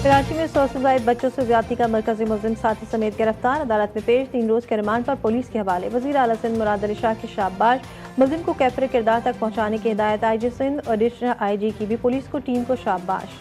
कराची में 100 से ज्यादा बच्चों से ज्यादती का मरकजी मुलजिम साथी समेत गिरफ्तार, अदालत में पेश, 3 रोज के रिमांड पर पुलिस के हवाले। वजीर आला सिंध मुराद अली शाह की शाबाश, मुलजिम को कैफरे किरदार तक पहुंचाने की हिदायत। IG सिंध और एडिशनल IG की भी पुलिस को टीम को शाबाश।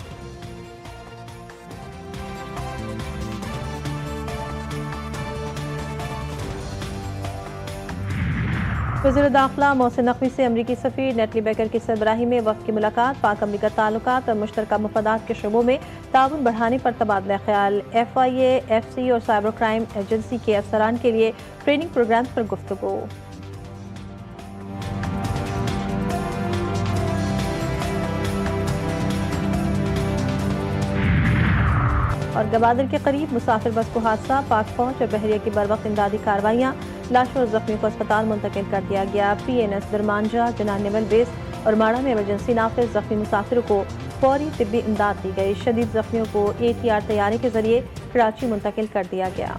वज़ीर दाखिला मोहसिन नकवी से अमरीकी सफ़ीर नेटली बेकर की सरबराही में वक्त की मुलाकात। पाक अमरीका ताल्लुकात और मुश्तरका मफादात के शोबों में ताउन बढ़ाने पर तबादला ख्याल। FIA, FC और साइबर क्राइम एजेंसी के अफसरान के लिए ट्रेनिंग प्रोग्राम पर गुफ्तगू। और गवादर के करीब मुसाफिर बस को हादसा, पाक फौज और बहरिया की बरवक्त इमदादी कार्रवाइयाँ। लाशों और जख्मियों को अस्पताल मुंतकिल कर दिया गया। PNS दरमानजा, जना नेवल बेस और माड़ा में इमरजेंसी नाफिज। जख्मी मुसाफिरों को फौरी तिब्बी इमदाद दी गई। शदीद जख्मियों को ATR तैयारी के जरिए कराची मुंतकिल कर दिया गया।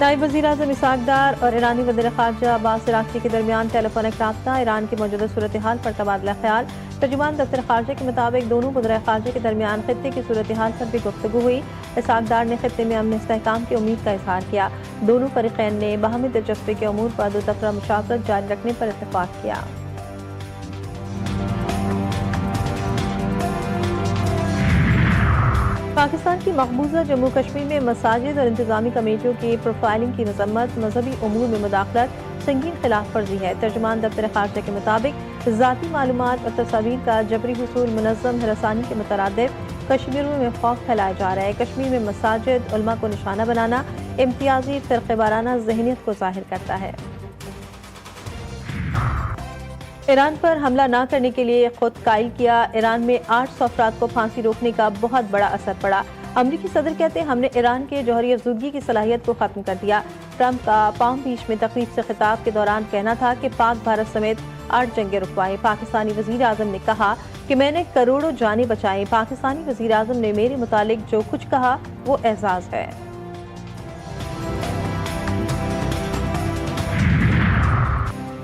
नायब वज़ीर आज़म इसहाक डार और ईरानी वज़ीर ख़ारजा अब्बास अराग़ची के दरमियान टेलीफोनिक राब्ता। ईरान की मौजूदा सूरत हाल पर तबादला ख्याल। तर्जुमान दफ्तर ख़ारजा के मुताबिक दोनों वज़ीर ख़ारजा के दरमियान खित्ते की सूरत हाल पर भी गुफ्तगू हुई। इसहाक डार ने खित्ते में अमन इस्तेहकाम की उम्मीद का इजहार किया। दोनों फ़रीक़ैन ने बाहमी दिलचस्पी के अमूर पर दो तरफ़ा मुशावरत जारी रखने पर इत्तेफ़ाक किया। पाकिस्तान की मकबूजा जम्मू कश्मीर में मसाजिद और इंतजामी कमेटियों की प्रोफाइलिंग की मजम्मत, मजहबी उमूर में मुदाखलत संगीन खिलाफ वर्जी है। तर्जुमान दफ्तर ख़ारजा के मुताबिक ज़ाती मालूमात और तस्वीर का जबरी हुसूल, मुनज़्ज़म हरासानी के मुतरादिफ कश्मीरियों में खौफ फैलाया जा रहा है। कश्मीर में मसाजिद, उलमा को निशाना बनाना इम्तियाजी फ़िरक़ेवाराना ज़हनियत को ज़ाहिर करता है। ईरान पर हमला न करने के लिए खुद कायल किया। ईरान में 800 अफराद को फांसी रोकने का बहुत बड़ा असर पड़ा। अमरीकी सदर कहते हैं हमने ईरान के जौहरी अफज़ूदगी की सलाहियत को ख़त्म कर दिया। ट्रंप का पाम बीच में तकरीब से खिताब के दौरान कहना था कि पाक भारत समेत 8 जंगें रुकवाएं। पाकिस्तानी वज़ीर आज़म ने कहा कि मैंने करोड़ों जानें बचाई। पाकिस्तानी वज़ीर आज़म ने मेरे मुतालिक जो कुछ कहा वो एजाज़ है।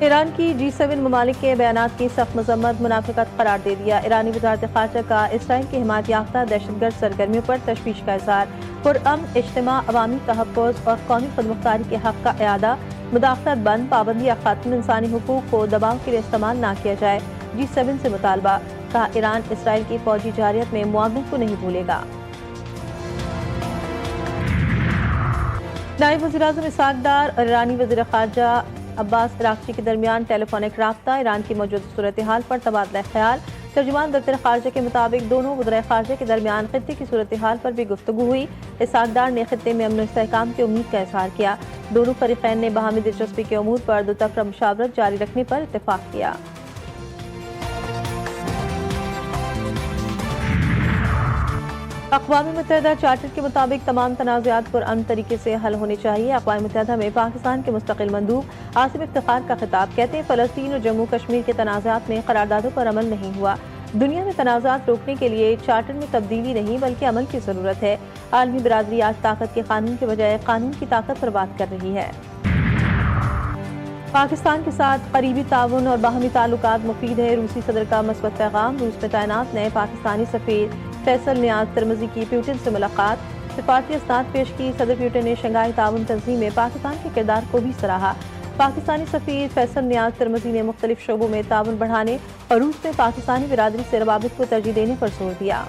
ईरान की G7 ममालिक के बयानात की सख्त मजम्मत, मुनाफिकत करार दे दिया। ईरानी वज़ारत ख़ारजा का इसराइल की हिमायत याफ्ता दहशतगर्द सरगर्मियों पर तशवीश का इज़हार। पुरअमन इज्तिमा, अवामी तहफ़्फ़ुज़ और कौमी खुदमुख्तारी के हक़ का इआदा, मुदाख़लत बंद, पाबंदी ख़त्म, इंसानी हुकूक़ को दबाव के लिए इस्तेमाल न किया जाए। G7 से मुतालबा, कहा ईरान इसराइल की फ़ौजी जारियत में मुआवनत को नहीं भूलेगा। नायब वज़ीर आज़म इसहाक डार और ईरानी वज़ीर ख़ारजा अब्बास अराग़ची के दरमियान टेलीफोनिक राब्ता। ईरान की मौजूदा सूरत हाल पर तबादला ख्याल। तर्जुमान दफ्तर ख़ारजा के मुताबिक दोनों वज़ीर ख़ारजा के दरमियान खित्ते की सूरत हाल पर भी गुफ्तगू हुई। इसहाक डार ने खित्ते में अमन इस्तेहकाम की उम्मीद का इजहार किया। दोनों फ़रीक़ैन ने बाहमी दिलचस्पी के अमूर पर दो तरफ़ा मुशावरत जारी रखने पर इत्तेफ़ाक किया। अक़वाम मुत्तहिदा चार्टर के मुताबिक तमाम तनाज़ात पुरअमन तरीके से हल होने चाहिए। अक़वाम मुत्तहिदा में पाकिस्तान के मुस्तक़िल मंदूब आसिम इफ्तिखार का खिताब, कहते हैं फ़लस्तीन और जम्मू कश्मीर के तनाज़ात में करारदादों पर अमल नहीं हुआ। दुनिया में तनाज़ात रोकने के लिए चार्टर में तब्दीली नहीं बल्कि अमल की ज़रूरत है। आलमी बिरादरी आज ताकत के कानून के बजाय कानून की ताकत पर बात कर रही है। पाकिस्तान के साथ करीबी ताउन और बाहमी ताल्लुकात मुफीद है। रूसी सदर का मस्बत पैगाम। रूस में तैनात नए पाकिस्तानी सफ़ीर फैसल नियाज तिरमिज़ी की प्यूटिन से मुलाकात। सिफारती इसनाद पेश की। सदर प्यूटिन ने शंघाई ताउन तंज़ीम में पाकिस्तान के किरदार को भी सराहा। पाकिस्तानी सफ़ीर फैसल नियाज तिरमिज़ी ने मुख्तलिफ शोबों में ताउन बढ़ाने और रूस में पाकिस्तानी बिरादरी से रवाबित को तरजीह देने पर जोर दिया।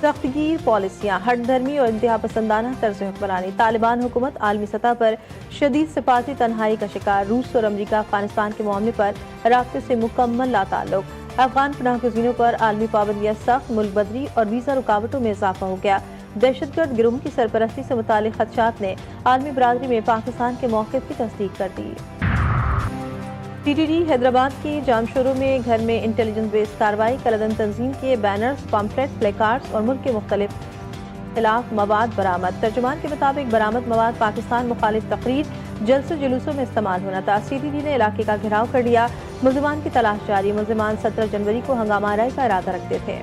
सख्तगीर पॉलिसियाँ, हट धर्मी और इंतहा पसंदाना तर्ज हुक्मरानी। तालिबान हुकूमत आलमी सतह पर शदीद सिफारती तन्हाई का शिकार। रूस और अमरीका अफगानिस्तान के मामले पर राब्ते से मुकम्मल लाताल्लुक। अफगान पनाह गुज़ीरों पर आलमी पाबंदियाँ सख्त, मुल्क बदरी और वीज़ा रुकावटों में इजाफा हो गया। दहशतगर्द गिरोह की सरपरस्ती से मुतालिक खदशात ने आलमी बरादरी में पाकिस्तान के मौक़िफ़ की तस्दीक कर दी। TTD हैदराबाद की जामशोरों में घर में इंटेलिजेंस बेस्ड कार्रवाई। कलदम तंजीम के बैनर्स, पम्फलेट, प्लेकार्ड्स और मुल्क के मुख्तलिफ खिलाफ मवाद बरामद। तर्जुमान के मुताबिक बरामद मवाद पाकिस्तान मुखालिफ तकरीर, जलसों जुलूसों में इस्तेमाल होना था। CTD ने इलाके का घेराव कर लिया। मुल्ज़िमान की तलाश जारी। मुल्ज़िमान 17 जनवरी को हंगामा आराई का इरादा रखते थे।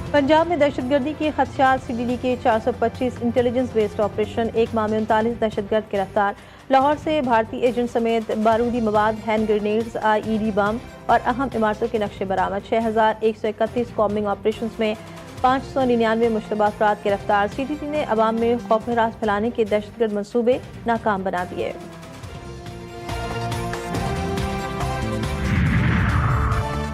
पंजाब में दहशतगर्दी के खदशात CDD के 425 इंटेलिजेंस बेस्ड ऑपरेशन, एक माह में 39 दहशतगर्द गिरफ्तार। लाहौर से भारतीय एजेंट समेत बारूदी मवाद, हैंड ग्रेनेड्स, IED बम और अहम इमारतों के नक्शे बरामद। 6131 कॉम्बिंग ऑपरेशन में 599 मुश्तबा अफराद गिरफ्तार। CDD ने अवाम में खौफ हरास फैलाने के दहशतगर्द मंसूबे नाकाम बना दिए।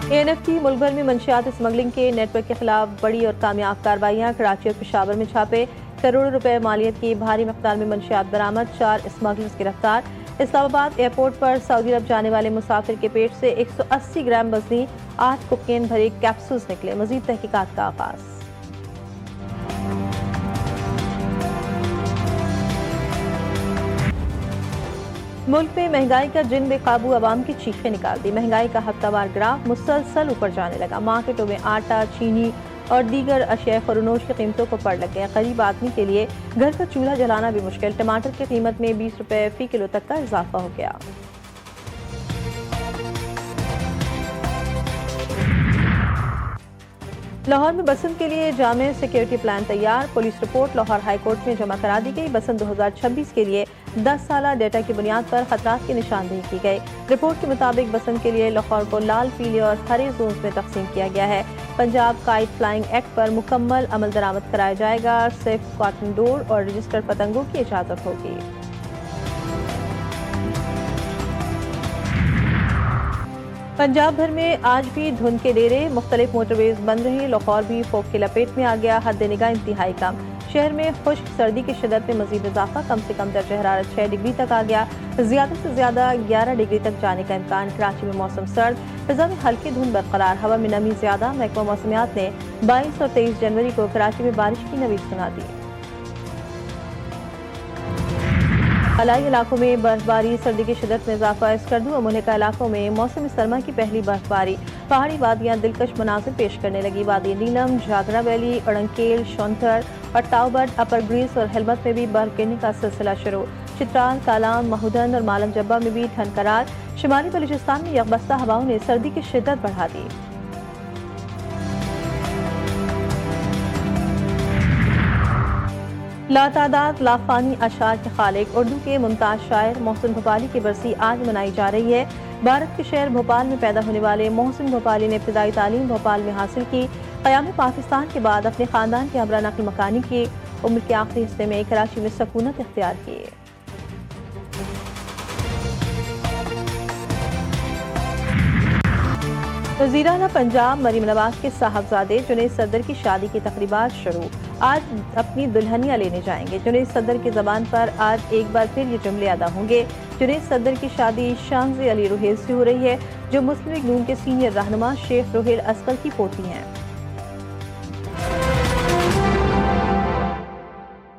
ANFT मुल्क भर में मंशियात स्मगलिंग के नेटवर्क के खिलाफ बड़ी और कामयाब कार्रवाइयाँ। कराची और पेशावर में छापे, करोड़ों रुपए मालियत की भारी मकदार में मंशियात बरामद, 4 स्मगलर्स गिरफ्तार। इस्लामाबाद एयरपोर्ट पर सऊदी अरब जाने वाले मुसाफिर के पेट से 180 ग्राम वजनी 8 कोकेन भरे कैप्सूल्स निकले। मजीद तहकीकात का आगाज। मुल्क में महंगाई का जिन बेकाबू आवाम की चीखें निकाल दी। महंगाई का हफ्तावार ग्राफ मुसलसल ऊपर जाने लगा। मार्केटों में आटा, चीनी और दीगर अशिया खुरनोश की कीमतों को पड़ लग गए। गरीब आदमी के लिए घर का चूल्हा जलाना भी मुश्किल। टमाटर की कीमत में 20 रुपए फी किलो तक का इजाफा हो गया। लाहौर में बसंत के लिए जामे सिक्योरिटी प्लान तैयार। Police report Lahore high court में जमा करा दी गई। बसंत 2026 के लिए 10 साला डेटा की बुनियाद पर खतरात की निशानदेही की गई। रिपोर्ट के मुताबिक बसंत के लिए लाहौर को लाल, पीले और हरे जोन में तकसीम किया गया है। पंजाब काइट फ्लाइंग एक्ट पर मुकम्मल अमल दरामद कराया जाएगा। सिर्फ कॉटन डोर और रजिस्टर्ड पतंगों की इजाजत होगी। पंजाब भर में आज भी धुंध के डेरे, मुख्तलिफ मोटरवेज बंद रही। लाहौर भी फोक की लपेट में आ गया। हद निगाह इंतहाई कम। शहर में खुश्क सर्दी की शिदत में मजीद इजाफा। कम से कम दर्जा हरारत 6 डिग्री तक आ गया। ज्यादा से ज्यादा 11 डिग्री तक जाने का इम्कान। कराची में मौसम सर्द, फिजा में हल्की धुंध बरकरार, हवा में नमी ज्यादा। महकमा मौसमियात ने 22 और 23 जनवरी को कराची में बारिश की नवीद सुना दी। अलाई इलाकों में बर्फबारी, सर्दी की शिदत में इजाफा। स्कर्दू और मुल्हिका इलाकों में मौसम सरमा की पहली बर्फबारी। पहाड़ी वादियां दिलकश मनाजिर पेश करने लगी। वादी नीलम, जागरा वैली, अड़ंकेल, शौनथर और ताउबट, अपर ग्रीस और हेलमत में भी बर्फ गिरने का सिलसिला शुरू। चित्राल, कालाम, महूदन और मालम जब्बा में भी ठंड करार। शुमाली बलूचिस्तान में यकबस्ता हवाओं ने सर्दी की शिदत बढ़ा दी। लातादाद लाफानी अशार के खालिक, उर्दू के मुमताज शायर मोहसिन भोपाली की बरसी आज मनाई जा रही है। भारत के शहर भोपाल में पैदा होने वाले मोहसिन भोपाली ने इब्तदाई तालीम भोपाल में हासिल की। क़याम पाकिस्तान के बाद अपने ख़ानदान के हमरा नक़ल मकानी की। उम्र के आखिरी हिस्से में कराची में सकूनत इख्तियार की। वज़ीर आला पंजाब मरीम नवाज के साहबजादे जुनैद सदर की शादी की तकरीबात शुरू। आज अपनी दुल्हनियां लेने जाएंगे। जुनैद सदर की ज़बान पर आज एक बार फिर ये जुमले अदा होंगे। जुनैद सदर की शादी शांज़े अली रुहेल से हो रही है, जो मुस्लिम लीग नून के सीनियर रहनुमा शेख रुहेल असगर की पोती हैं।